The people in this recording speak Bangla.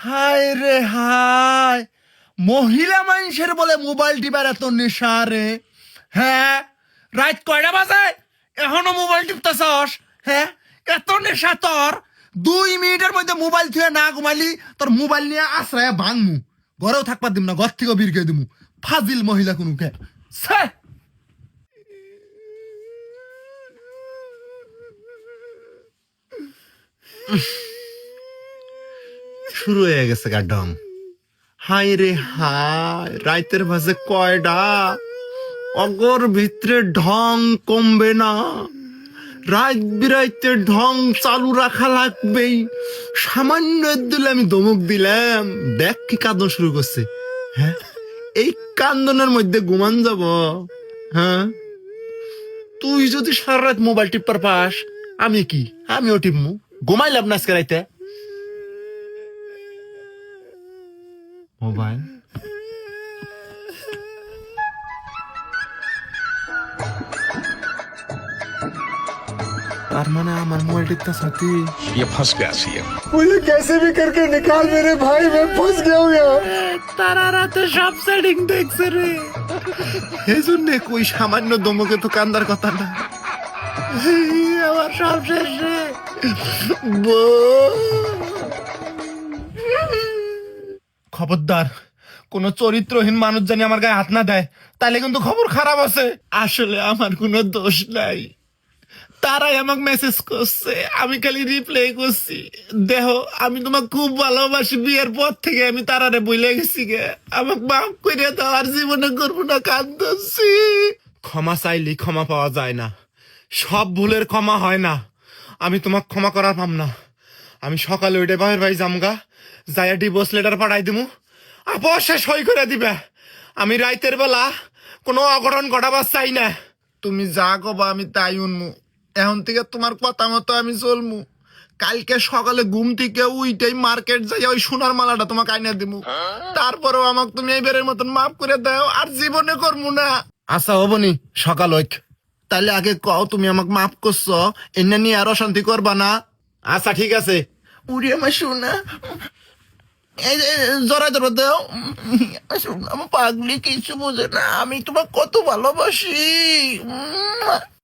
হায় রে হায়, মহিলা মানুষের বলে মোবাইল টিপার এত নেশা রে। হ্যাঁ, রাত কয়টা বাজে এখনো মোবাইল টিপতেছস? হ্যাঁ, এত নেশা তোর? 2 মিনিটের মধ্যে মোবাইল থুয়ে না ঘুমাইলি তোর মোবাইল নিয়ে আশ্রয় ভাঙমু, ঘরেও থাকবার দিম না, ঘর থেকে বিরকে দিমু। ফাজিল মহিলা কোনুকে। শুরু হয়ে গেছে গাডম। হাই রে হাই, রাইতের বাজে কয়টা? অগর ভিতরে ঢং কমবে না, রাত বিরাইতে ঢং চালু রাখা লাগবেই। সামান্য দিলে আমি ধমক দিলাম, দেখ কি কাঁদন শুরু করছে। হ্যাঁ, এই কান্দনের মধ্যে ঘুমান যাব? হ্যাঁ, তুই যদি সারা রাত মোবাইল টিপার পাস, আমি কি? আমিও টিপমু। ঘুমাইলাম না আজকে রাইতে মোবাইল। तार माने আমার মোবাইল টিপতা সাথী। ये फंस गया सीएम। मुझे कैसे भी करके निकाल मेरे भाई, मैं फंस गया हूँ यार। তারা রাতে সব সেটিং দেখছে রে, এই জন্য কই সামান্য দমকে তো কান্দার কথা না। আমার সব শেষ রে। খবরদার, কোন চরিত্রহীন মানুষ জানি আমার গায়ে হাত না দেয়, তাহলে কিন্তু খবর খারাপ আছে। আসলে আমার কোনো দোষ নাই, তারাই আমাকে মেসেজ করছে, আমি খালি রিপ্লাই করছি। দেহ, আমি তোমাকে খুব ভালোবাসি, বিয়ের পর থেকে আমি তারারে বলে গেছি গে, আমাকে মাফ করে দাও, আর জীবনে করবো না, কাঁদছি। ক্ষমা চাইলি ক্ষমা পাওয়া যায় না, সব ভুলের ক্ষমা হয় না। আমি তোমাকে ক্ষমা করার পাম না। আমি সকালে ওইটা বাপের ভাই জামগা, যাইয়া ডিভোর্স লেটার পাঠাই দিমু, অবশ্যই সই করে দিবে। আমি রাইতের বেলা কোনো অঘটন ঘটাবার চাই না। তুমি যা কবা আমি তাই উনমু। এখন থেকে তোমার কথা মতো আমি চলমু। কালকে সকালে ঘুম থেকে উইটাই মার্কেট যাই ওই সোনার মালাটা তোমাকে আইনা দিমু। তারপরেও আমাকে তুমি এইবারের মতন মাফ করে দাও, আর জীবনে করবো না। আচ্ছা হবনি, সকাল হইক। তাহলে আগে কও তুমি আমাকে মাফ করছো, এনে নিয়ে আর অশান্তি করবা না? আচ্ছা ঠিক আছে। উড়ি আমার সোনা, এই যে জড়াই ধরো দেও। আমার পাগলি কিছু বোঝে না, আমি তোমাকে কত ভালোবাসি।